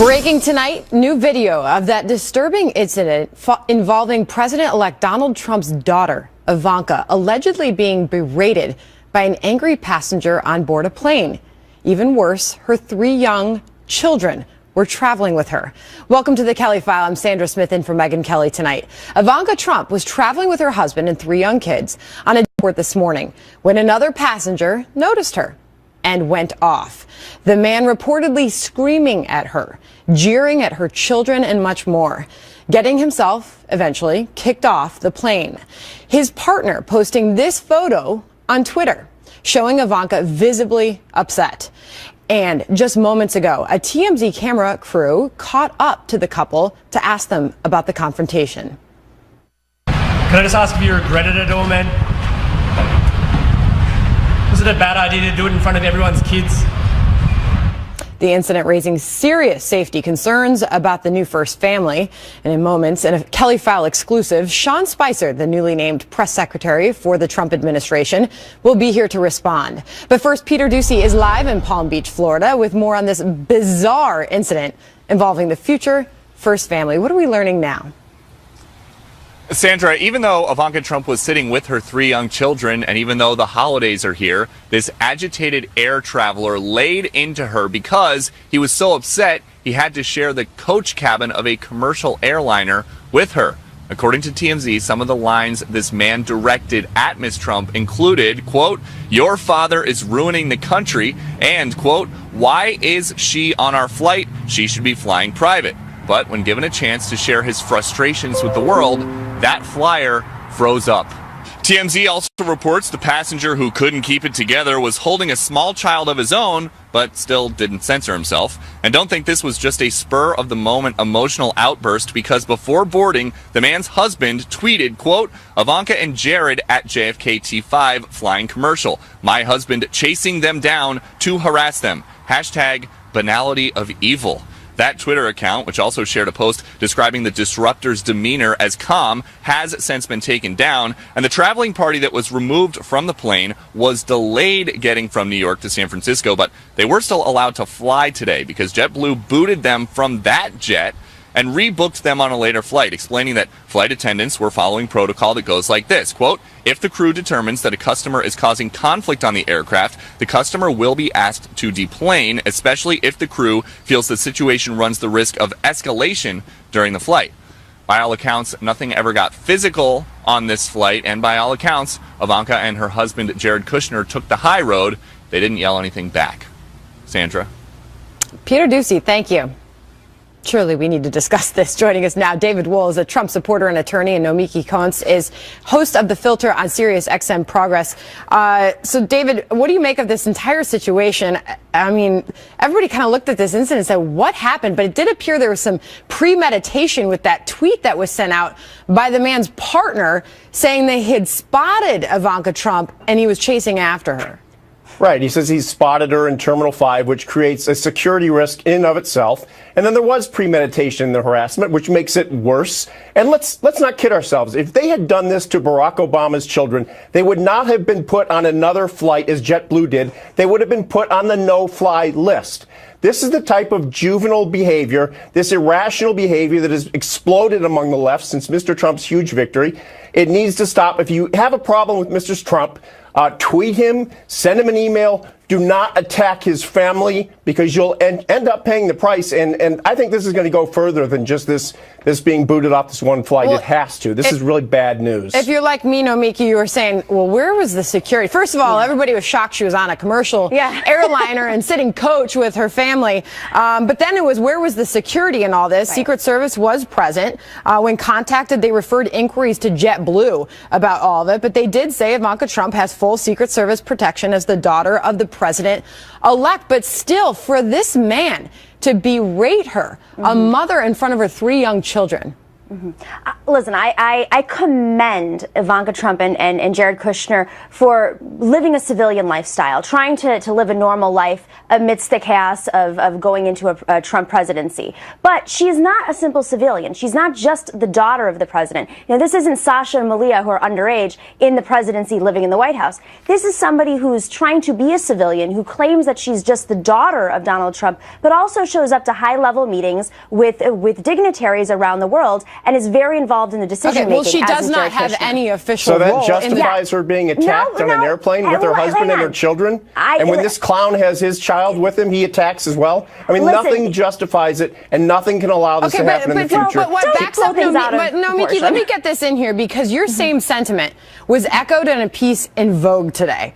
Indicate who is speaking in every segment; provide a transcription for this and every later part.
Speaker 1: Breaking tonight, new video of that disturbing incident involving President-elect Donald Trump's daughter, Ivanka, allegedly being berated by an angry passenger on board a plane. Even worse, her 3 young children were traveling with her. Welcome to the Kelly File. I'm Sandra Smith in for Megyn Kelly tonight. Ivanka Trump was traveling with her husband and 3 young kids on a airport this morning when another passenger noticed her and went off. The man reportedly screaming at her, jeering at her children, and much more, getting himself eventually kicked off the plane. His partner posting this photo on Twitter, showing Ivanka visibly upset. And just moments ago, a TMZ camera crew caught up to the couple to ask them about the confrontation.
Speaker 2: Can I just ask if you regretted it all, man? Was it a bad idea to do it in front of everyone's kids?
Speaker 1: The incident raising serious safety concerns about the new first family. And in moments, in a Kelly File exclusive, Sean Spicer, the newly named press secretary for the Trump administration, will be here to respond. But first, Peter Doocy is live in Palm Beach, Florida, with more on this bizarre incident involving the future first family. What are we learning now?
Speaker 3: Sandra, even though Ivanka Trump was sitting with her 3 young children, and even though the holidays are here, this agitated air traveler laid into her because he was so upset he had to share the coach cabin of a commercial airliner with her. According to TMZ, some of the lines this man directed at Ms. Trump included, quote, "Your father is ruining the country," and, quote, "Why is she on our flight? She should be flying private." But when given a chance to share his frustrations with the world, that flyer froze up. TMZ also reports the passenger who couldn't keep it together was holding a small child of his own, but still didn't censor himself. And don't think this was just a spur-of-the-moment emotional outburst, because before boarding, the man's husband tweeted, quote, "Ivanka and Jared at JFK T5 flying commercial. My husband chasing them down to harass them. Hashtag banality of evil." That Twitter account, which also shared a post describing the disruptor's demeanor as calm, has since been taken down, and the traveling party that was removed from the plane was delayed getting from New York to San Francisco, but they were still allowed to fly today because JetBlue booted them from that jet and rebooked them on a later flight, explaining that flight attendants were following protocol that goes like this, quote, "If the crew determines that a customer is causing conflict on the aircraft, the customer will be asked to deplane, especially if the crew feels the situation runs the risk of escalation during the flight." By all accounts, nothing ever got physical on this flight, and by all accounts, Ivanka and her husband, Jared Kushner, took the high road. They didn't yell anything back. Sandra?
Speaker 1: Peter Doocy, thank you. Surely we need to discuss this. Joining us now, David Wohl is a Trump supporter and attorney, and Nomiki Konst is host of The Filter on Sirius XM Progress. So, David, what do you make of this entire situation? I mean, everybody kind of looked at this incident and said, what happened? But it did appear there was some premeditation with that tweet that was sent out by the man's partner saying they had spotted Ivanka Trump and he was chasing after her.
Speaker 4: Right. He says he's spotted her in Terminal 5, which creates a security risk in and of itself. And then there was premeditation in the harassment, which makes it worse. And let's not kid ourselves. If they had done this to Barack Obama's children, they would not have been put on another flight as JetBlue did. They would have been put on the no-fly list. This is the type of juvenile behavior, this irrational behavior that has exploded among the left since Mr. Trump's huge victory. It needs to stop. If you have a problem with Mr. Trump, tweet him, send him an email. Do not attack his family, because you'll end up paying the price. And I think this is going to go further than just this being booted off this one flight. Well, it has to. This is really bad news.
Speaker 1: If you're like me, Nomiki, you were saying, well, where was the security? First of all, everybody was shocked she was on a commercial airliner and sitting coach with her family. But then it was, where was the security in all this? Right. Secret Service was present. When contacted, they referred inquiries to JetBlue about all of it. But they did say Ivanka Trump has full Secret Service protection as the daughter of the president-elect. But still, for this man to berate her, a mother in front of her 3 young children,
Speaker 5: Listen, I commend Ivanka Trump and Jared Kushner for living a civilian lifestyle, trying to live a normal life amidst the chaos of going into a Trump presidency. But she's not a simple civilian. She's not just the daughter of the president. You know, this isn't Sasha and Malia, who are underage in the presidency living in the White House. This is somebody who's trying to be a civilian, who claims that she's just the daughter of Donald Trump, but also shows up to high-level meetings with dignitaries around the world and is very involved in the decision-making.
Speaker 1: Well, she does not have any official role.
Speaker 4: So that justifies her being attacked on an airplane with her husband and her children? And when this clown has his child with him, he attacks as well? I mean, nothing justifies it, and nothing can allow this to happen in the future.
Speaker 1: But what backs up, Miki, let me get this in here, because your same sentiment was echoed in a piece in Vogue today.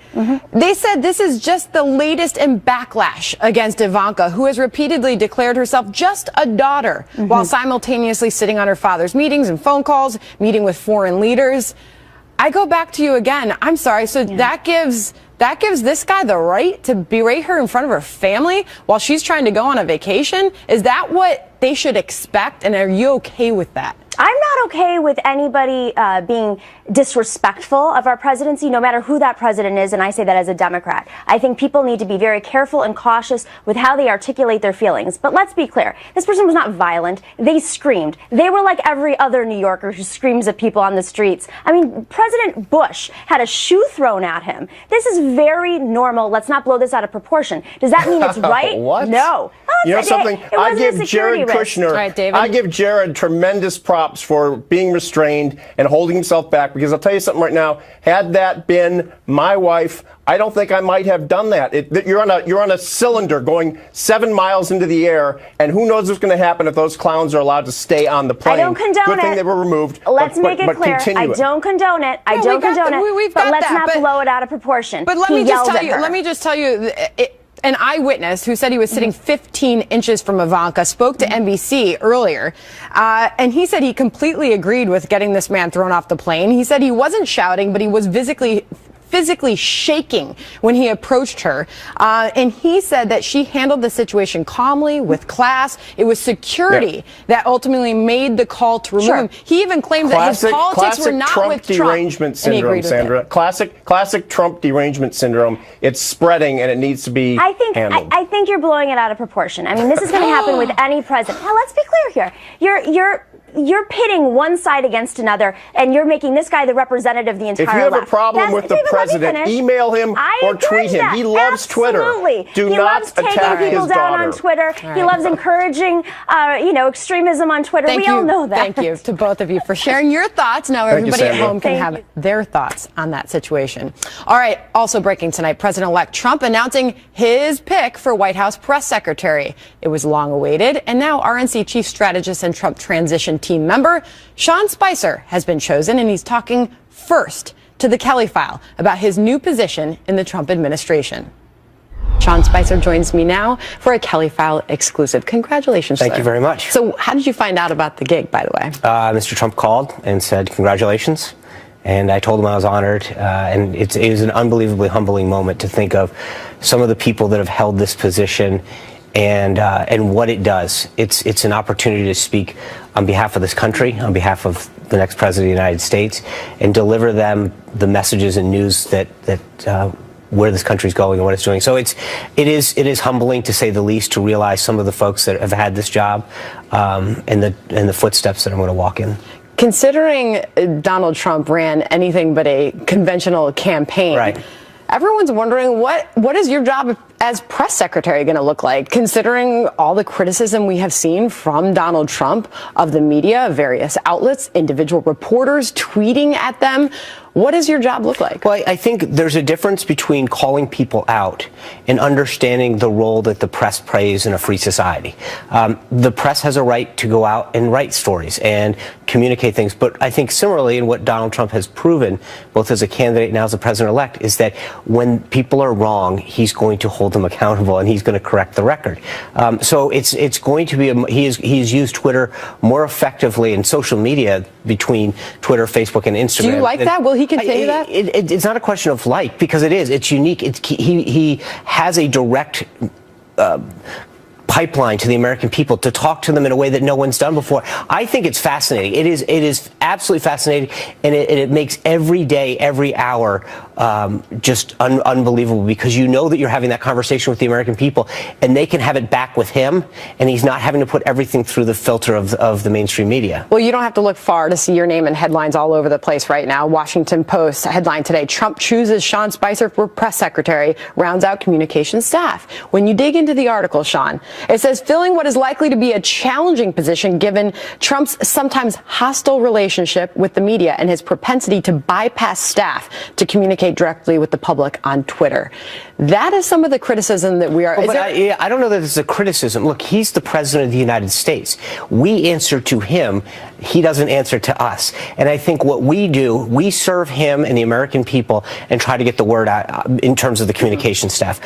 Speaker 1: They said this is just the latest in backlash against Ivanka, who has repeatedly declared herself just a daughter, while simultaneously sitting on her father's meetings and phone calls, meeting with foreign leaders. I go back to you again. I'm sorry. So that gives this guy the right to berate her in front of her family while she's trying to go on a vacation? Is that what they should expect? And are you okay with that?
Speaker 5: I'm not okay with anybody being disrespectful of our presidency, no matter who that president is, and I say that as a Democrat. I think people need to be very careful and cautious with how they articulate their feelings. But let's be clear, this person was not violent. They screamed. They were like every other New Yorker who screams at people on the streets. I mean, President Bush had a shoe thrown at him. This is very normal. Let's not blow this out of proportion. Does that mean it's right?
Speaker 4: What?
Speaker 5: No.
Speaker 4: You know something? I give Jared Kushner,
Speaker 1: right, David?
Speaker 4: I give Jared tremendous props for being restrained and holding himself back, because I'll tell you something right now. Had that been my wife, I don't think I might have done that. You're on a cylinder going 7 miles into the air, and who knows what's going to happen if those clowns are allowed to stay on the plane.
Speaker 5: I don't condone
Speaker 4: Good thing
Speaker 5: it.
Speaker 4: they were removed.
Speaker 5: Let's make it clear. I don't condone it. I don't condone it. But let's not blow it out of proportion.
Speaker 1: But let me just tell you. An eyewitness who said he was sitting 15 inches from Ivanka spoke to NBC earlier, and he said he completely agreed with getting this man thrown off the plane. He said he wasn't shouting, but he was physically shaking when he approached her. And he said that she handled the situation calmly, with class. It was security that ultimately made the call to remove him. He even claimed that his politics were not
Speaker 4: Trump
Speaker 1: with Trump.
Speaker 4: Derangement syndrome, Sandra. Classic Trump derangement syndrome. It's spreading, and it needs to be handled.
Speaker 5: I think you're blowing it out of proportion. I mean, this is going to happen with any president. Now, let's be clear here. You're pitting one side against another, and you're making this guy the representative of the entire left.
Speaker 4: If you have a problem with the president, email him or tweet him. He loves Twitter.
Speaker 5: Absolutely.
Speaker 4: Do not attack his daughter.
Speaker 5: He loves taking people down on Twitter. He loves encouraging, extremism on Twitter. We all know that.
Speaker 1: Thank you to both of you for sharing your thoughts. Now everybody at home can have their thoughts on that situation. All right. Also breaking tonight, President-elect Trump announcing his pick for White House press secretary. It was long awaited, and now RNC chief strategist and Trump transition team member Sean Spicer has been chosen, and he's talking first to the Kelly File about his new position in the Trump administration. Sean Spicer joins me now for a Kelly File exclusive. Congratulations,
Speaker 6: Thank you very much.
Speaker 1: So how did you find out about the gig, by the way?
Speaker 6: Mr. Trump called and said congratulations, and I told him I was honored, and it was an unbelievably humbling moment to think of some of the people that have held this position and what it does. It's an opportunity to speak on behalf of this country, on behalf of the next president of the United States, and deliver them the messages and news that where this country's going and what it's doing. So it is humbling, to say the least, to realize some of the folks that have had this job and the footsteps that I'm going to walk in.
Speaker 1: Considering Donald Trump ran anything but a conventional campaign,
Speaker 6: right,
Speaker 1: everyone's wondering what is your job as press secretary going to look like, considering all the criticism we have seen from Donald Trump of the media, various outlets, individual reporters tweeting at them. What does your job look like?
Speaker 6: Well, I think there's a difference between calling people out and understanding the role that the press plays in a free society. The press has a right to go out and write stories and communicate things. But I think similarly, in what Donald Trump has proven, both as a candidate and now as a president-elect, is that when people are wrong, he's going to hold them accountable and he's going to correct the record. So it's going to be he's used Twitter more effectively in social media between Twitter, Facebook, and Instagram.
Speaker 1: Do you like that? Will he continue that?
Speaker 6: It's not a question of like, because it's unique. He has a direct pipeline to the American people, to talk to them in a way that no one's done before. I think it's fascinating. It is absolutely fascinating, and it makes every day, every hour just unbelievable, because you know that you're having that conversation with the American people, and they can have it back with him, and he's not having to put everything through the filter of the mainstream media.
Speaker 1: Well, you don't have to look far to see your name in headlines all over the place right now. Washington Post headline today: Trump chooses Sean Spicer for press secretary, rounds out communications staff. When you dig into the article, Sean, it says filling what is likely to be a challenging position given Trump's sometimes hostile relationship with the media and his propensity to bypass staff to communicate directly with the public on Twitter. That is some of the criticism that we are.
Speaker 6: I don't know that it's a criticism. Look, he's the president of the United States. We answer to him. He doesn't answer to us. And I think what we do, we serve him and the American people and try to get the word out in terms of the communication staff.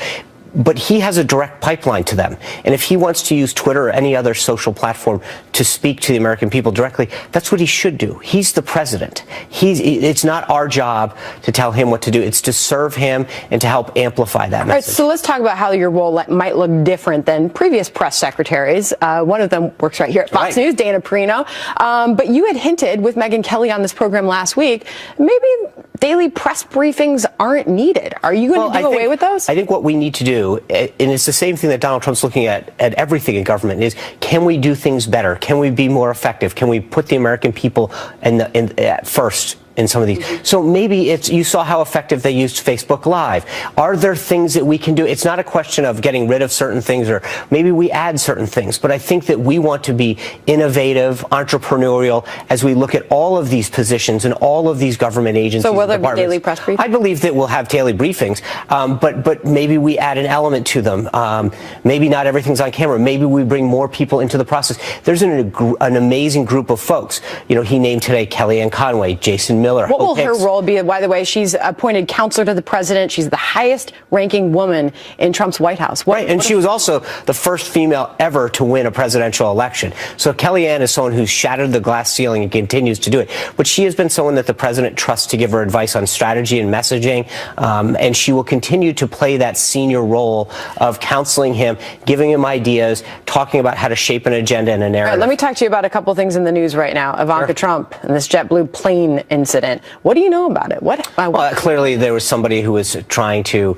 Speaker 6: But he has a direct pipeline to them. And if he wants to use Twitter or any other social platform to speak to the American people directly, that's what he should do. He's the president. It's not our job to tell him what to do. It's to serve him and to help amplify that message.
Speaker 1: All right, so let's talk about how your role might look different than previous press secretaries. One of them works right here at Fox News, Dana Perino. But you had hinted with Megyn Kelly on this program last week, maybe daily press briefings aren't needed. Are you going to do away with those?
Speaker 6: I think what we need to do, and it's the same thing that Donald Trump's looking at everything in government, is can we do things better? Can we be more effective? Can we put the American people first in some of these? So maybe you saw how effective they used Facebook Live. Are there things that we can do? It's not a question of getting rid of certain things, or maybe we add certain things, but I think that we want to be innovative, entrepreneurial, as we look at all of these positions and all of these government agencies.
Speaker 1: So will there be daily press briefings?
Speaker 6: I believe that we'll have daily briefings, but maybe we add an element to them. Maybe not everything's on camera. Maybe we bring more people into the process. There's an amazing group of folks. You know, he named today Kellyanne Conway, Jason Miller.
Speaker 1: What will her role be? By the way, she's appointed counselor to the president. She's the highest ranking woman in Trump's White House.
Speaker 6: And she was also the first female ever to win a presidential election. So Kellyanne is someone who's shattered the glass ceiling and continues to do it. But she has been someone that the president trusts to give her advice on strategy and messaging. And she will continue to play that senior role of counseling him, giving him ideas, talking about how to shape an agenda and a narrative.
Speaker 1: All right, let me talk to you about a couple things in the news right now. Ivanka Trump and this JetBlue plane incident. What do you know about it? Well,
Speaker 6: clearly there was somebody who was trying to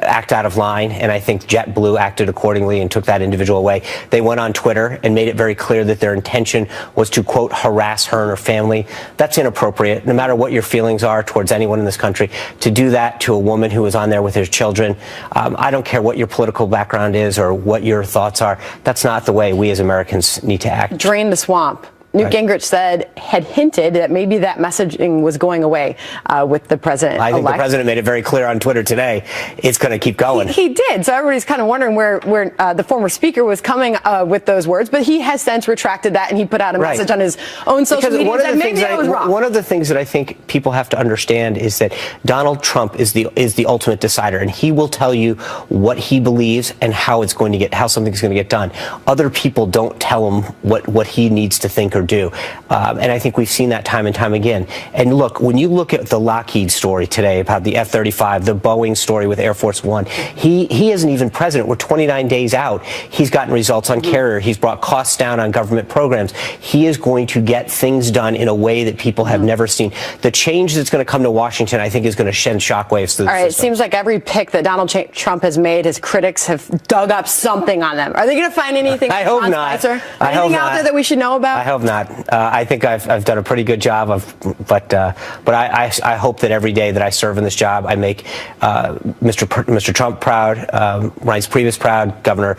Speaker 6: act out of line, and I think JetBlue acted accordingly and took that individual away. They went on Twitter and made it very clear that their intention was to, quote, harass her and her family. That's inappropriate, no matter what your feelings are towards anyone in this country. To do that to a woman who was on there with her children, I don't care what your political background is or what your thoughts are. That's not the way we as Americans need to act.
Speaker 1: Drain the swamp. Newt Gingrich had hinted that maybe that messaging was going away with the president-elect.
Speaker 6: I think the president made it very clear on Twitter today. It's going to keep going.
Speaker 1: He did. So everybody's kind of wondering where the former speaker was coming with those words. But he has since retracted that, and he put out a message on his own social media that maybe I was wrong.
Speaker 6: One of the things that I think people have to understand is that Donald Trump is the ultimate decider, and he will tell you what he believes and how something's going to get done. Other people don't tell him what he needs to think or do. And I think we've seen that time and time again. And look, when you look at the Lockheed story today about the F-35, the Boeing story with Air Force One, he isn't even president. We're 29 days out. He's gotten results on carrier. He's brought costs down on government programs. He is going to get things done in a way that people have never seen. The change that's going to come to Washington, I think, is going to send shockwaves through the system.
Speaker 1: All right, it seems like every pick that Donald Trump has made, his critics have dug up something on them. Are they going to find anything?
Speaker 6: I hope not.
Speaker 1: Anything out there that we should know about?
Speaker 6: I hope not. I think I've done a pretty good job but I hope that every day that I serve in this job, I make Mr. Trump proud, Reince Priebus proud, Governor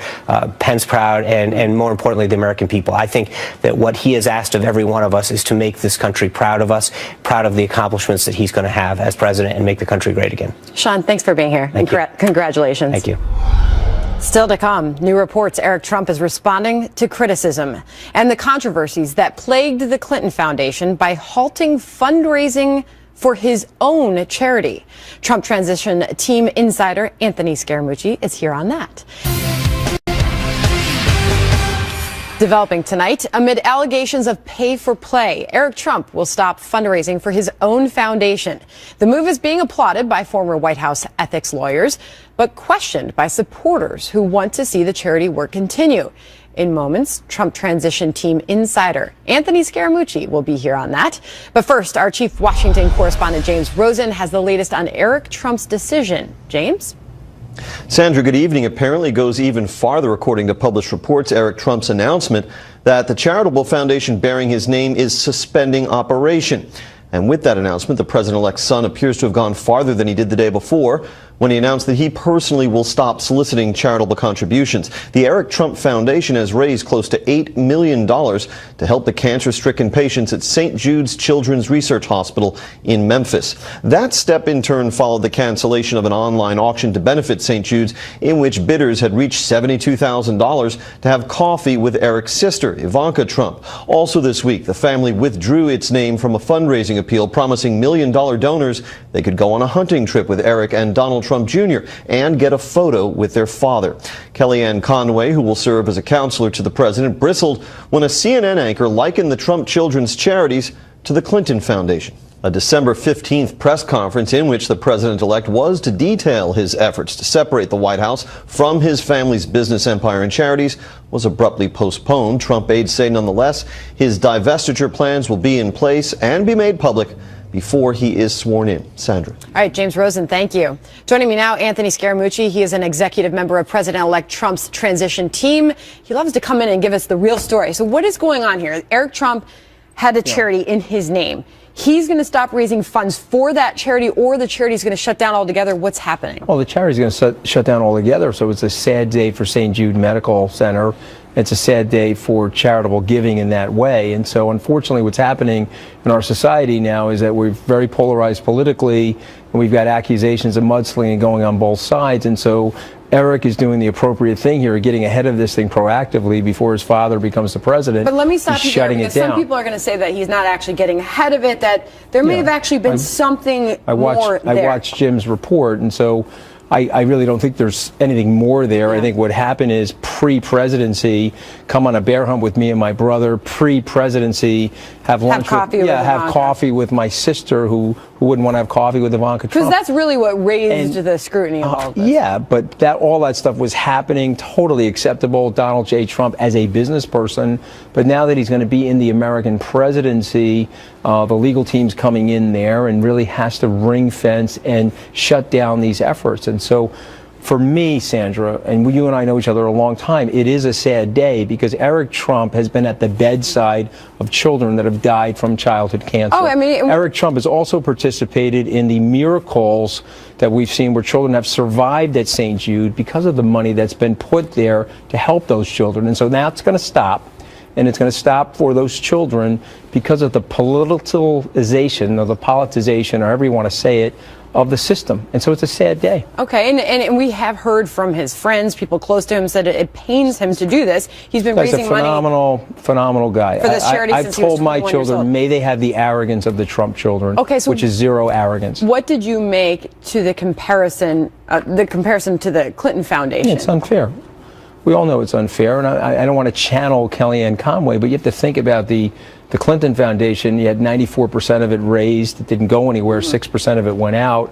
Speaker 6: Pence proud, and more importantly, the American people. I think that what he has asked of every one of us is to make this country proud of us, proud of the accomplishments that he's going to have as president, and make the country great again.
Speaker 1: Sean, thanks for being here. Congratulations.
Speaker 6: Thank you.
Speaker 1: Still to come, new reports Eric Trump is responding to criticism and the controversies that plagued the Clinton Foundation by halting fundraising for his own charity. Trump transition team insider Anthony Scaramucci is here on that. Developing tonight, amid allegations of pay for play, Eric Trump will stop fundraising for his own foundation. The move is being applauded by former White House ethics lawyers, but questioned by supporters who want to see the charity work continue. In moments, Trump transition team insider Anthony Scaramucci will be here on that. But first, our chief Washington correspondent James Rosen has the latest on Eric Trump's decision. James?
Speaker 7: Sandra, good evening. Apparently goes even farther, according to published reports. Eric Trump's announcement that the charitable foundation bearing his name is suspending operation. And with that announcement, the president-elect's son appears to have gone farther than he did the day before when he announced that he personally will stop soliciting charitable contributions. The Eric Trump Foundation has raised close to $8 million to help the cancer-stricken patients at St. Jude's Children's Research Hospital in Memphis. That step in turn followed the cancellation of an online auction to benefit St. Jude's, in which bidders had reached $72,000 to have coffee with Eric's sister, Ivanka Trump. Also this week, the family withdrew its name from a fundraising appeal promising $1 million donors they could go on a hunting trip with Eric and Donald Trump Jr. and get a photo with their father. Kellyanne Conway, who will serve as a counselor to the president, bristled when a CNN anchor likened the Trump children's charities to the Clinton Foundation. A December 15th press conference in which the president-elect was to detail his efforts to separate the White House from his family's business empire and charities was abruptly postponed. Trump aides say nonetheless his divestiture plans will be in place and be made public before he is sworn in. Sandra.
Speaker 1: All right, James Rosen, thank you. Joining me now, Anthony Scaramucci. He is an executive member of President-elect Trump's transition team. He loves to come in and give us the real story. So what is going on here? Eric Trump had a charity in his name. He's going to stop raising funds for that charity, or the charity is going to shut down altogether. What's happening?
Speaker 8: Well, the charity is going to shut down altogether. So it's a sad day for St. Jude Medical Center. It's a sad day for charitable giving in that way. And so, unfortunately, what's happening in our society now is that we're very polarized politically, and we've got accusations of mudslinging going on both sides. And so Eric is doing the appropriate thing here, getting ahead of this thing proactively before his father becomes the president.
Speaker 1: But let me stop you there, because some people are going to say that he's not actually getting ahead of it, that there may have actually been something more there.
Speaker 8: I watched Jim's report, and so I really don't think there's anything more there. Yeah. I think what happened is pre-presidency, come on a bear hunt with me and my brother. Pre-presidency, have lunch coffee with my sister, who wouldn't want to have coffee with Ivanka Trump.
Speaker 1: Because that's really what raised the scrutiny of all of this.
Speaker 8: Yeah, but all that stuff was happening, totally acceptable. Donald J. Trump as a business person, but now that he's going to be in the American presidency, the legal team's coming in there and really has to ring fence and shut down these efforts. And so for me, Sandra, and you and I know each other a long time, it is a sad day because Eric Trump has been at the bedside of children that have died from childhood cancer.
Speaker 1: Oh, I mean,
Speaker 8: Eric Trump has also participated in the miracles that we've seen where children have survived at St. Jude because of the money that's been put there to help those children. And so now it's going to stop. And it's going to stop for those children because of the politicization or the politicization, or however you want to say it, of the system. And so it's a sad day.
Speaker 1: Okay, and we have heard from his friends, people close to him, said it pains him to do this. He's been raising money.
Speaker 8: Phenomenal guy.
Speaker 1: For this charity
Speaker 8: I've told my children, may they have the arrogance of the Trump children, which is zero arrogance.
Speaker 1: What did you make to the comparison to the Clinton Foundation?
Speaker 8: It's unfair. We all know it's unfair, and I don't want to channel Kellyanne Conway, but you have to think about the Clinton Foundation. You had 94% of it raised. It didn't go anywhere. 6% of it went out.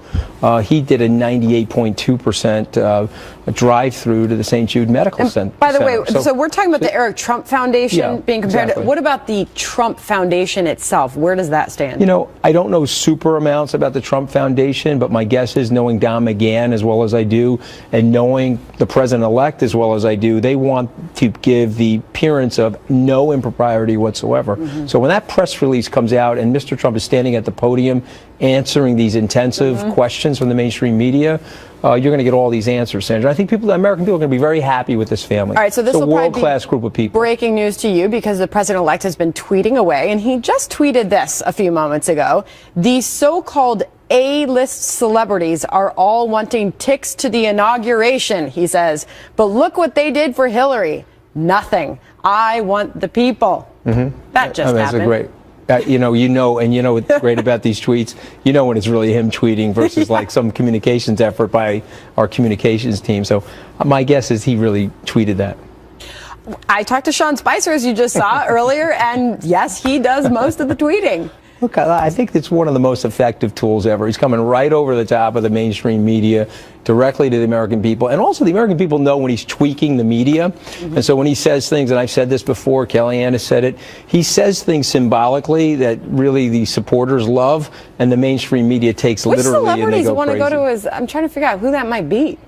Speaker 8: He did a 98.2% drive-through to the St. Jude Medical Center.
Speaker 1: By the way, so we're talking about the Eric Trump Foundation being compared to. What about the Trump Foundation itself? Where does that stand?
Speaker 8: You know, I don't know super amounts about the Trump Foundation, but my guess is, knowing Don McGahn as well as I do, and knowing the president-elect as well as I do, they want to give the appearance of no impropriety whatsoever. So when that press release comes out and Mr. Trump is standing at the podium answering these intensive questions from the mainstream media, you're going to get all these answers, Sandra. I think American people are going to be very happy with this family.
Speaker 1: All right, so this
Speaker 8: it's a
Speaker 1: will
Speaker 8: world-class group of people.
Speaker 1: Breaking news to you, because the president-elect has been tweeting away, and he just tweeted this a few moments ago. The so-called A-list celebrities are all wanting tickets to the inauguration, he says. But look what they did for Hillary. Nothing. I want the people. That just happened.
Speaker 8: Great. You know what's great about these tweets? You know when it's really him tweeting versus like some communications effort by our communications team. So my guess is he really tweeted that.
Speaker 1: I talked to Sean Spicer, as you just saw earlier, and yes, he does most of the tweeting.
Speaker 8: Look, I think it's one of the most effective tools ever. He's coming right over the top of the mainstream media, directly to the American people. And also the American people know when he's tweaking the media. Mm-hmm. And so when he says things, and I've said this before, Kellyanne has said it, he says things symbolically that really the supporters love, and the mainstream media takes
Speaker 1: Which
Speaker 8: literally and they
Speaker 1: celebrities
Speaker 8: go
Speaker 1: want to
Speaker 8: crazy.
Speaker 1: go to his, I'm trying to figure out who that might be.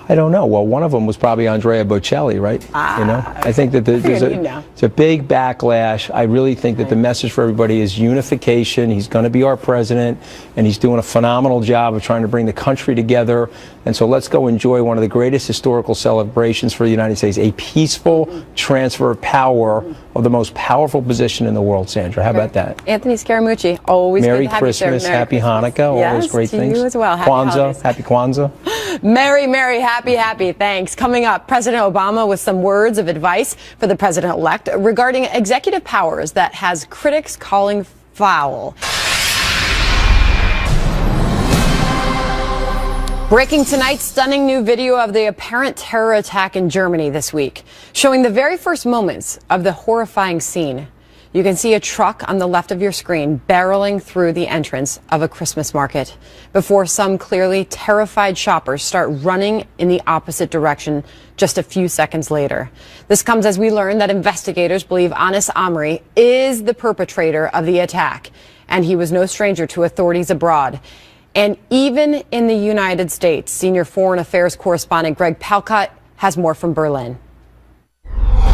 Speaker 8: I don't know. Well, one of them was probably Andrea Bocelli, right? I think that there's it's a big backlash. I really think that the message for everybody is unification. He's going to be our president, and he's doing a phenomenal job of trying to bring the country together. And so let's go enjoy one of the greatest historical celebrations for the United States, a peaceful transfer of power of the most powerful position in the world, Sandra. How about that?
Speaker 1: Anthony Scaramucci, always
Speaker 8: Merry
Speaker 1: good to have
Speaker 8: Christmas,
Speaker 1: you, Merry
Speaker 8: Happy
Speaker 1: Christmas.
Speaker 8: Hanukkah, all
Speaker 1: Yes,
Speaker 8: those great
Speaker 1: to
Speaker 8: things.
Speaker 1: you as well. Happy holidays.
Speaker 8: Happy Kwanzaa.
Speaker 1: Merry, merry, happy, happy. Thanks. Coming up, President Obama with some words of advice for the president-elect regarding executive powers that has critics calling foul. Breaking tonight, stunning new video of the apparent terror attack in Germany this week, showing the very first moments of the horrifying scene. You can see a truck on the left of your screen barreling through the entrance of a Christmas market before some clearly terrified shoppers start running in the opposite direction just a few seconds later. This comes as we learn that investigators believe Anis Amri is the perpetrator of the attack, and he was no stranger to authorities abroad. And even in the United States, senior foreign affairs correspondent Greg Palkot has more from Berlin.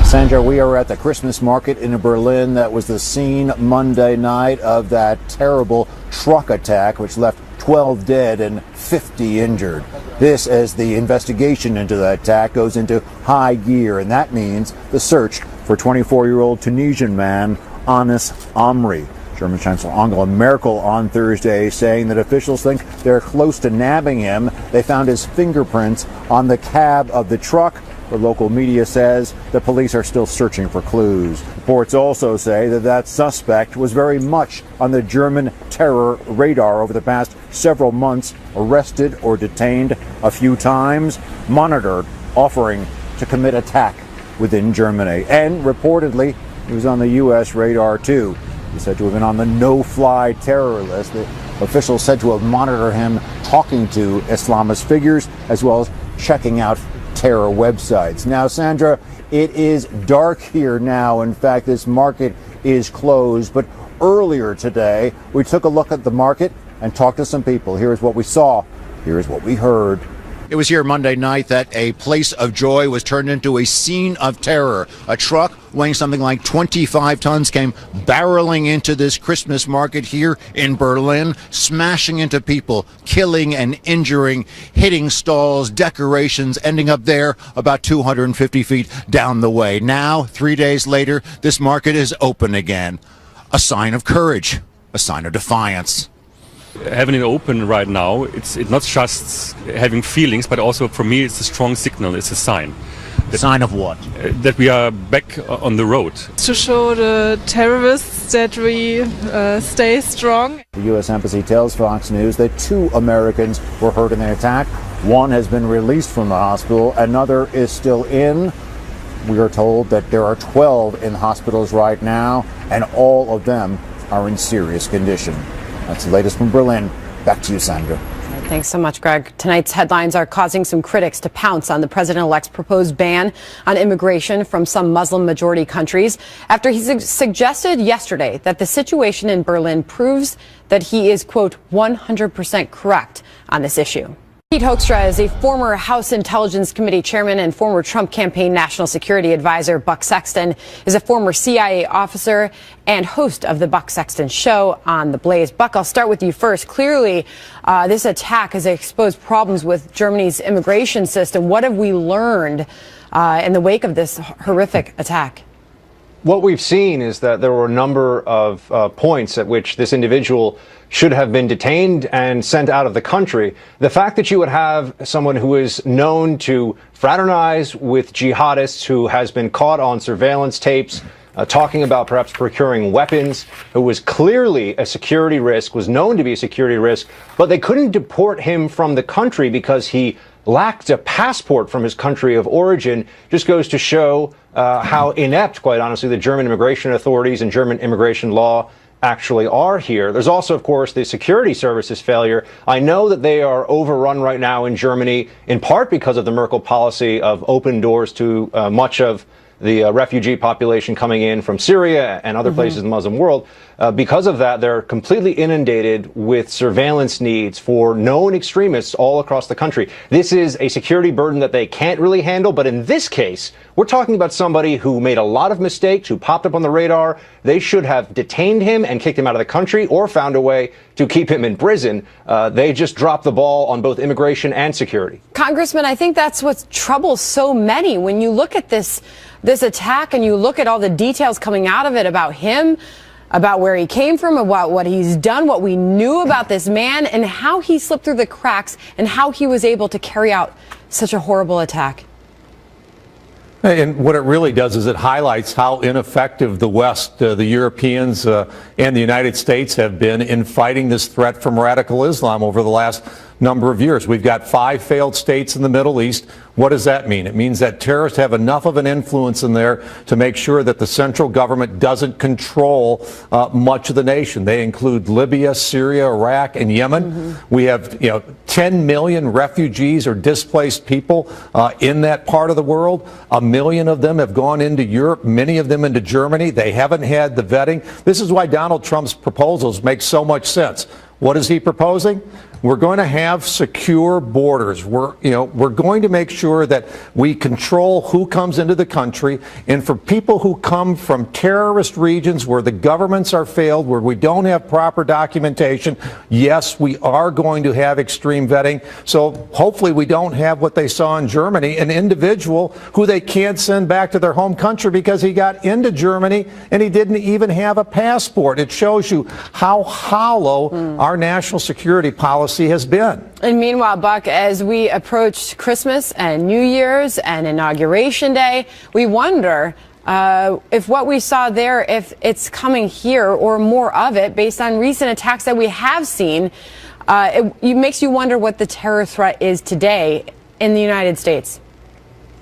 Speaker 9: Sandra, we are at the Christmas market in Berlin that was the scene Monday night of that terrible truck attack, which left 12 dead and 50 injured. This as the investigation into that attack goes into high gear, and that means the search for 24-year-old Tunisian man Anis Amri. German Chancellor Angela Merkel on Thursday saying that officials think they're close to nabbing him. They found his fingerprints on the cab of the truck. The local media says the police are still searching for clues. Reports also say that that suspect was very much on the German terror radar over the past several months, arrested or detained a few times, monitored, offering to commit attack within Germany. And reportedly, he was on the U.S. radar too. He's said to have been on the no-fly terror list. The officials said to have monitored him talking to Islamist figures as well as checking out terror websites. Now, Sandra, it is dark here now. In fact, this market is closed. But earlier today, we took a look at the market and talked to some people. Here's what we saw. Here's what we heard. It was here Monday night that a place of joy was turned into a scene of terror. A truck weighing something like 25 tons came barreling into this Christmas market here in Berlin, smashing into people, killing and injuring, hitting stalls, decorations, ending up there about 250 feet down the way. Now, 3 days later, this market is open again. A sign of courage, a sign of defiance.
Speaker 10: Having it open right now, it's not just having feelings, but also for me it's a strong signal, it's a sign.
Speaker 9: A sign of what?
Speaker 10: That we are back on the road.
Speaker 11: To show the terrorists that we stay strong.
Speaker 9: The U.S. Embassy tells Fox News that 2 Americans were hurt in the attack. One has been released from the hospital, another is still in. We are told that there are 12 in hospitals right now, and all of them are in serious condition. That's the latest from Berlin. Back to you, Sandra.
Speaker 1: Thanks so much, Greg. Tonight's headlines are causing some critics to pounce on the president-elect's proposed ban on immigration from some Muslim-majority countries after he suggested yesterday that the situation in Berlin proves that he is, quote, 100% correct on this issue. Pete Hoekstra is a former House Intelligence Committee chairman and former Trump campaign national security advisor. Buck Sexton is a former CIA officer and host of the Buck Sexton Show on The Blaze. Buck, I'll start with you first. Clearly, this attack has exposed problems with Germany's immigration system. What have we learned in the wake of this horrific attack?
Speaker 12: What we've seen is that there were a number of points at which this individual should have been detained and sent out of the country. The fact that you would have someone who is known to fraternize with jihadists, who has been caught on surveillance tapes, talking about perhaps procuring weapons, who was clearly a security risk, was known to be a security risk, but they couldn't deport him from the country because he lacked a passport from his country of origin just goes to show how inept, quite honestly, the German immigration authorities and German immigration law actually are here. There's also, of course, the security services failure. I know that they are overrun right now in Germany, in part because of the Merkel policy of open doors to much of the refugee population coming in from Syria and other places in the Muslim world. Because of that, they're completely inundated with surveillance needs for known extremists all across the country. This is a security burden that they can't really handle. But in this case, we're talking about somebody who made a lot of mistakes, who popped up on the radar. They should have detained him and kicked him out of the country or found a way to keep him in prison. They just dropped the ball on both immigration and security.
Speaker 1: Congressman, I think that's what troubles so many. When you look at this attack and you look at all the details coming out of it about him, about where he came from, about what he's done, what we knew about this man, and how he slipped through the cracks and how he was able to carry out such a horrible attack.
Speaker 13: And what it really does is it highlights how ineffective the West, the Europeans, and the United States have been in fighting this threat from radical Islam over the last number of years. We've got 5 failed states in the Middle East. What does that mean? It means that terrorists have enough of an influence in there to make sure that the central government doesn't control much of the nation. They include Libya, Syria, Iraq, and Yemen. We have 10 million refugees or displaced people in that part of the world. 1 million of them have gone into Europe, many of them into Germany. They haven't had the vetting. This is why Donald Trump's proposals make so much sense. What is he proposing? We're going to have secure borders. We're going to make sure that we control who comes into the country. And for people who come from terrorist regions where the governments are failed, where we don't have proper documentation, yes, we are going to have extreme vetting. So hopefully we don't have what they saw in Germany, an individual who they can't send back to their home country because he got into Germany and he didn't even have a passport. It shows you how hollow our national security policy has been.
Speaker 1: And meanwhile, Buck, as we approach Christmas and New Year's and Inauguration Day, we wonder if what we saw there, if it's coming here or more of it based on recent attacks that we have seen. It makes you wonder what the terror threat is today in the United States.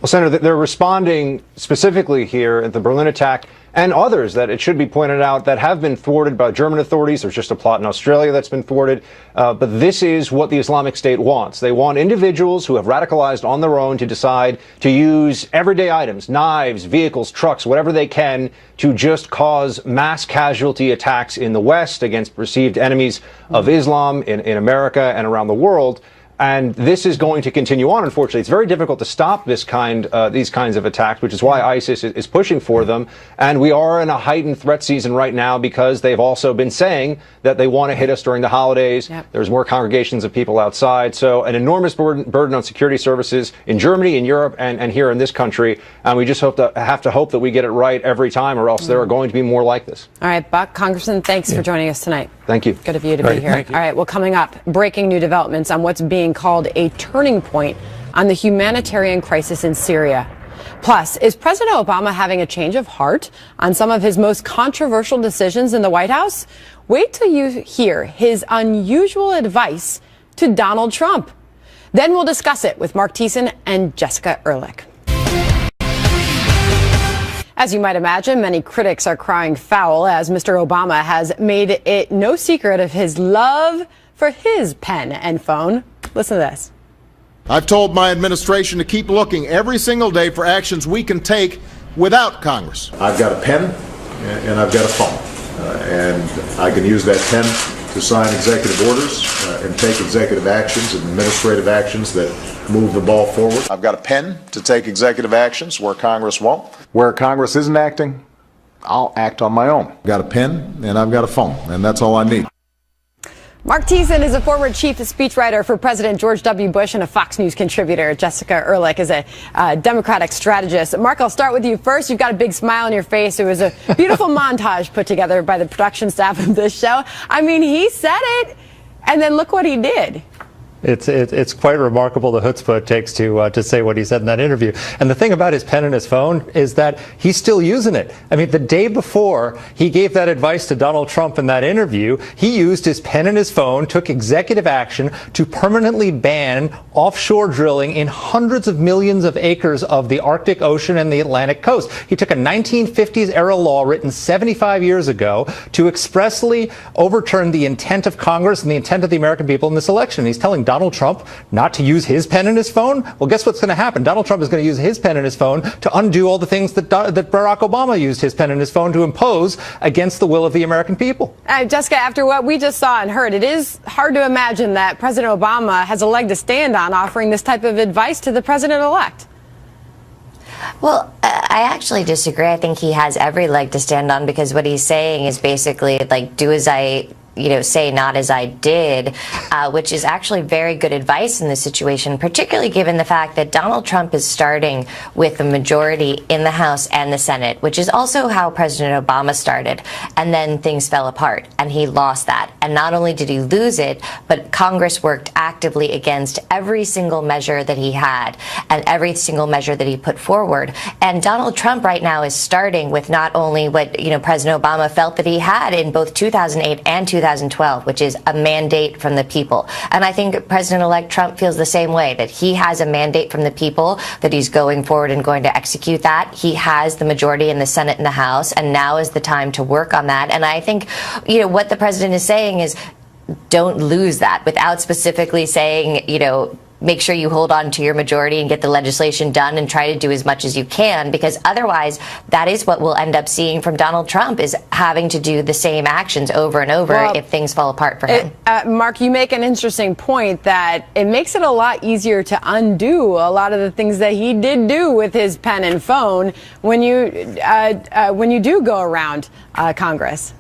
Speaker 12: Well, Senator, they're responding specifically here at the Berlin attack and others that it should be pointed out that have been thwarted by German authorities. There's just a plot in Australia that's been thwarted. But this is what the Islamic State wants. They want individuals who have radicalized on their own to decide to use everyday items, knives, vehicles, trucks, whatever they can to just cause mass casualty attacks in the West against perceived enemies of Islam in America and around the world. And this is going to continue on, unfortunately. It's very difficult to stop these kinds of attacks, which is why ISIS is pushing for them. And we are in a heightened threat season right now because they've also been saying that they want to hit us during the holidays. Yep. There's more congregations of people outside. So an enormous burden on security services in Germany, in Europe, and here in this country. And we just have to hope that we get it right every time, or else there are going to be more like this.
Speaker 1: All right, Buck, Congressman, thanks for joining us tonight.
Speaker 12: Thank you.
Speaker 1: Good of you to be here. All right, well, coming up, breaking new developments on what's being called a turning point on the humanitarian crisis in Syria. Plus, is President Obama having a change of heart on some of his most controversial decisions in the White House? Wait till you hear his unusual advice to Donald Trump. Then we'll discuss it with Mark Thiessen and Jessica Ehrlich. As you might imagine, many critics are crying foul as Mr. Obama has made it no secret of his love for his pen and phone. Listen to this.
Speaker 14: I've told my administration to keep looking every single day for actions we can take without Congress. I've got a pen and I've got a phone, and I can use that pen to sign executive orders and take executive actions and administrative actions that move the ball forward. I've got a pen to take executive actions where Congress won't. Where Congress isn't acting, I'll act on my own. I've got a pen and I've got a phone, and that's all I need.
Speaker 1: Mark Thiessen is a former chief speechwriter for President George W. Bush and a Fox News contributor. Jessica Ehrlich is a Democratic strategist. Mark, I'll start with you first. You've got a big smile on your face. It was a beautiful montage put together by the production staff of this show. I mean, he said it, and then look what he did.
Speaker 15: It's quite remarkable the chutzpah it takes to say what he said in that interview. And the thing about his pen and his phone is that he's still using it. I mean, the day before he gave that advice to Donald Trump in that interview, he used his pen and his phone, took executive action to permanently ban offshore drilling in hundreds of millions of acres of the Arctic Ocean and the Atlantic coast. He took a 1950s era law written 75 years ago to expressly overturn the intent of Congress and the intent of the American people in this election. He's telling Donald Trump not to use his pen and his phone. Well, guess what's going to happen? Donald Trump is going to use his pen and his phone to undo all the things that Barack Obama used his pen and his phone to impose against the will of the American people.
Speaker 1: Jessica, after what we just saw and heard, it is hard to imagine that President Obama has a leg to stand on offering this type of advice to the president-elect.
Speaker 16: Well, I actually disagree. I think he has every leg to stand on, because what he's saying is basically like, do as I say, not as I did, which is actually very good advice in this situation, particularly given the fact that Donald Trump is starting with a majority in the House and the Senate, which is also how President Obama started. And then things fell apart and he lost that. And not only did he lose it, but Congress worked actively against every single measure that he had and every single measure that he put forward. And Donald Trump right now is starting with not only what, President Obama felt that he had in both 2008 and 2012, which is a mandate from the people. And I think President-elect Trump feels the same way, that he has a mandate from the people, that he's going forward and going to execute that. He has the majority in the Senate and the House, and now is the time to work on that. And I think, what the president is saying is, don't lose that, without specifically saying, make sure you hold on to your majority and get the legislation done and try to do as much as you can, because otherwise that is what we'll end up seeing from Donald Trump, is having to do the same actions over and over if things fall apart for him.
Speaker 1: Mark, you make an interesting point that it makes it a lot easier to undo a lot of the things that he did do with his pen and phone when you do go around Congress.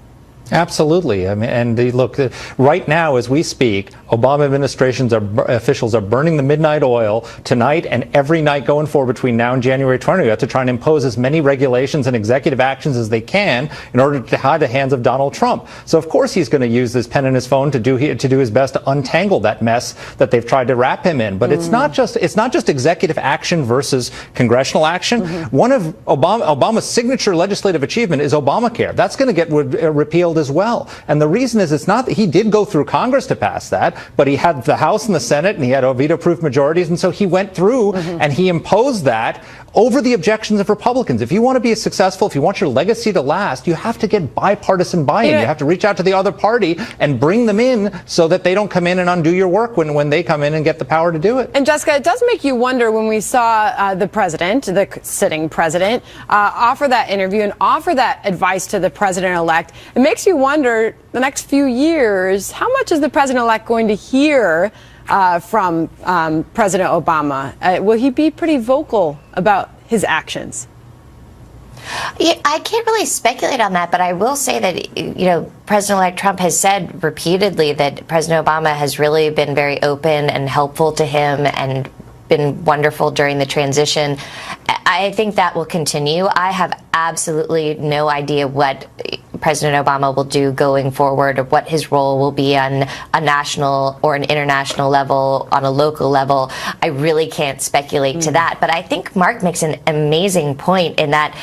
Speaker 15: Absolutely. I mean, and look, right now as we speak, Obama administration's officials are burning the midnight oil tonight and every night going forward between now and January 20th to try and impose as many regulations and executive actions as they can in order to hide the hands of Donald Trump. So of course he's going to use this pen and his phone to do his best to untangle that mess that they've tried to wrap him in. But it's not just executive action versus congressional action. One of Obama's signature legislative achievement is Obamacare. That's going to get repealed as well. And the reason is, it's not that he did go through Congress to pass that, but he had the House and the Senate and he had veto-proof majorities, and so he went through and he imposed that over the objections of Republicans. If you want to be successful, if you want your legacy to last, you have to get bipartisan buy-in. You have to reach out to the other party and bring them in so that they don't come in and undo your work when they come in and get the power to do it.
Speaker 1: And Jessica, it does make you wonder when we saw the president, the sitting president, offer that interview and offer that advice to the president-elect. It makes you wonder, the next few years, how much is the president-elect going to hear from President Obama? Will he be pretty vocal about his actions?
Speaker 16: Yeah, I can't really speculate on that, but I will say that, President-elect Trump has said repeatedly that President Obama has really been very open and helpful to him and been wonderful during the transition. I think that will continue. I have absolutely no idea what President Obama will do going forward, or what his role will be on a national or an international level, on a local level. I really can't speculate to that. But I think Mark makes an amazing point in that,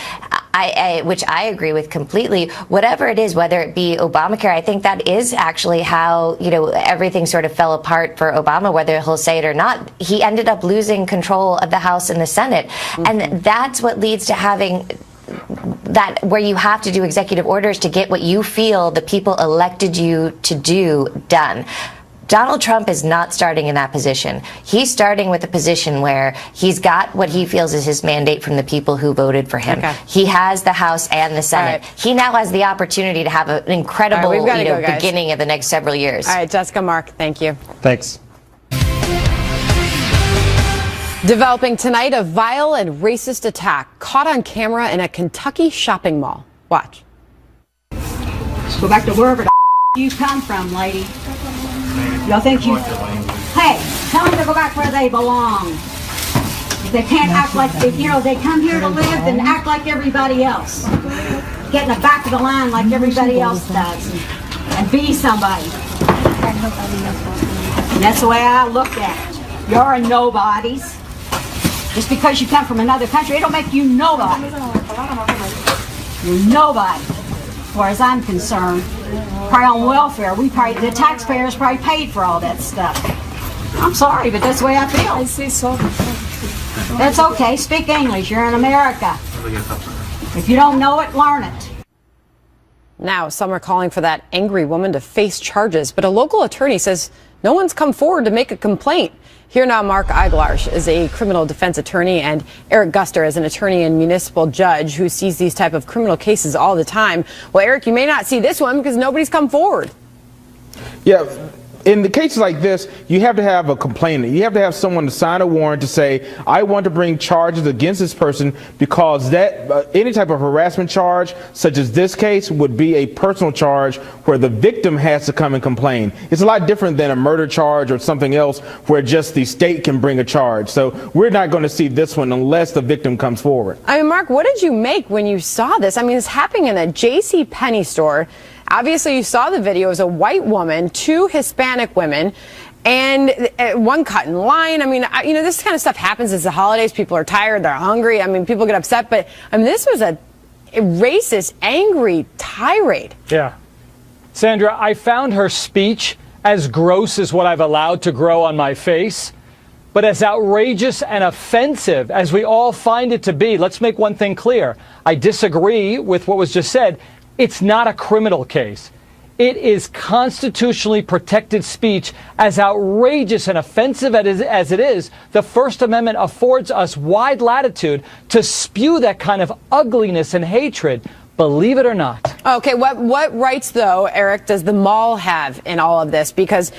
Speaker 16: which I agree with completely. Whatever it is, whether it be Obamacare, I think that is actually how, everything sort of fell apart for Obama, whether he'll say it or not. He ended up losing control of the House and the Senate. And that's what leads to having that, where you have to do executive orders to get what you feel the people elected you to do done. Donald Trump is not starting in that position. He's starting with a position where he's got what he feels is his mandate from the people who voted for him. Okay. He has the House and the Senate. Right. He now has the opportunity to have an incredible beginning of the next several years.
Speaker 1: All right, Jessica, Mark, thank you.
Speaker 15: Thanks.
Speaker 1: Developing tonight, a vile and racist attack caught on camera in a Kentucky shopping mall. Watch.
Speaker 17: Go back to wherever the you come from, lady. Y'all think you... Hey, tell them to go back where they belong. They can't act like, they come here to live and act like everybody else. Get in the back of the line like everybody else does. And be somebody. And that's the way I look at it. You're a nobodies. Just because you come from another country, it don't make you nobody. You're nobody. As far as I'm concerned, probably on welfare, the taxpayers probably paid for all that stuff. I'm sorry, but that's the way I feel. I see so. That's okay. Speak English. You're in America. If you don't know it, learn it.
Speaker 1: Now, some are calling for that angry woman to face charges, but a local attorney says no one's come forward to make a complaint. Here now, Mark Eiglarsh is a criminal defense attorney, and Eric Guster is an attorney and municipal judge who sees these type of criminal cases all the time. Well, Eric, you may not see this one because nobody's come forward.
Speaker 18: Yeah. In the cases like this, you have to have a complainant. You have to have someone to sign a warrant to say, I want to bring charges against this person because that any type of harassment charge, such as this case, would be a personal charge where the victim has to come and complain. It's a lot different than a murder charge or something else where just the state can bring a charge. So we're not going to see this one unless the victim comes forward.
Speaker 1: I mean, Mark, what did you make when you saw this? I mean, it's happening in a JCPenney store. Obviously, you saw the video. It was a white woman, 2 Hispanic women, and one cut in line. I mean, you know, this kind of stuff happens as the holidays. People are tired. They're hungry. I mean, people get upset. But, I mean, this was a racist, angry tirade.
Speaker 19: Yeah. Sandra, I found her speech as gross as what I've allowed to grow on my face, but as outrageous and offensive as we all find it to be. Let's make one thing clear. I disagree with what was just said. It's not a criminal case. It is constitutionally protected speech. As outrageous and offensive as it is, the First Amendment affords us wide latitude to spew that kind of ugliness and hatred, believe it or not.
Speaker 1: Okay, what rights, though, Eric, does the mall have in all of this? Because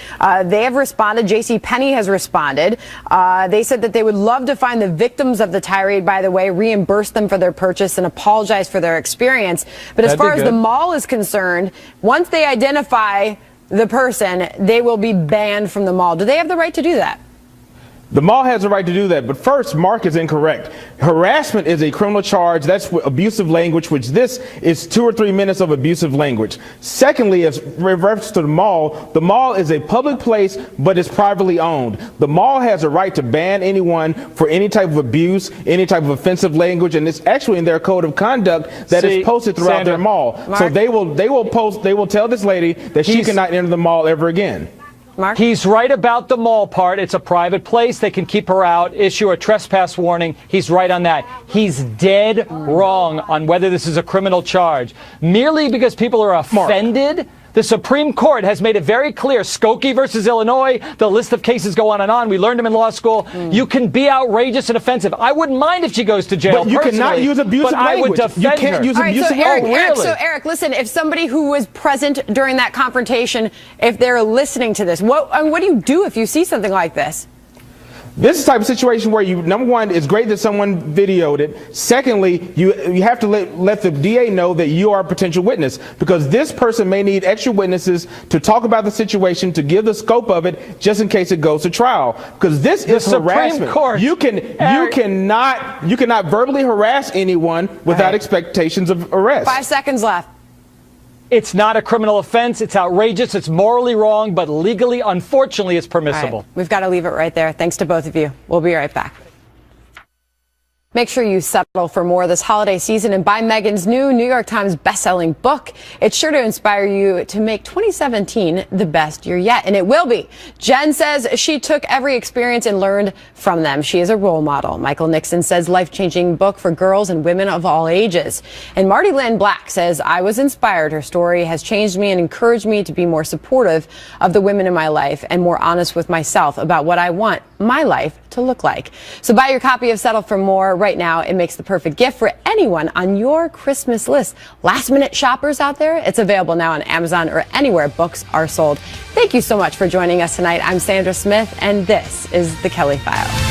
Speaker 1: they have responded. JCPenney has responded. They said that they would love to find the victims of the tirade, by the way, reimburse them for their purchase and apologize for their experience. But as far as the mall is concerned, once they identify the person, they will be banned from the mall. Do they have the right to do that?
Speaker 18: The mall has the right to do that, but first, Mark is incorrect. Harassment is a criminal charge. That's abusive language, which this is 2 or 3 minutes of abusive language. Secondly, as reference to the mall is a public place, but it's privately owned. The mall has a right to ban anyone for any type of abuse, any type of offensive language, and it's actually in their code of conduct that is posted throughout their mall. Mark, so they will tell this lady that she cannot enter the mall ever again.
Speaker 1: Mark?
Speaker 19: He's right about the mall part. It's a private place. They can keep her out, issue a trespass warning. He's right on that. He's dead wrong on whether this is a criminal charge. Merely because people are offended, the Supreme Court has made it very clear. Skokie versus Illinois, the list of cases go on and on. We learned them in law school. You can be outrageous and offensive. I wouldn't mind if she goes to jail.
Speaker 18: But you cannot use abusive language.
Speaker 19: I would defend
Speaker 18: you can't
Speaker 19: her.
Speaker 18: use abusive
Speaker 1: language. So Eric, listen, if somebody who was present during that confrontation, if they're listening to this, what do you do if you see something like this?
Speaker 18: This is the type of situation where number one, it's great that someone videoed it. Secondly, you have to let the DA know that you are a potential witness, because this person may need extra witnesses to talk about the situation, to give the scope of it, just in case it goes to trial. Because this is harassment. You cannot verbally harass anyone without expectations of arrest.
Speaker 1: 5 seconds left.
Speaker 19: It's not a criminal offense. It's outrageous. It's morally wrong, but legally, unfortunately, it's permissible.
Speaker 1: Right. We've got to leave it right there. Thanks to both of you. We'll be right back. Make sure you settle for more this holiday season and buy Meghan's new New York Times best-selling book. It's sure to inspire you to make 2017 the best year yet, and it will be. Jen says she took every experience and learned from them. She is a role model. Michael Nixon says life-changing book for girls and women of all ages. And Marty Lynn Black says, I was inspired. Her story has changed me and encouraged me to be more supportive of the women in my life and more honest with myself about what I want my life to look like. So buy your copy of Settle for More right now. It makes the perfect gift for anyone on your Christmas list. Last-minute shoppers out there, it's available now on Amazon or anywhere books are sold. Thank you so much for joining us tonight. I'm Sandra Smith, and this is The Kelly File.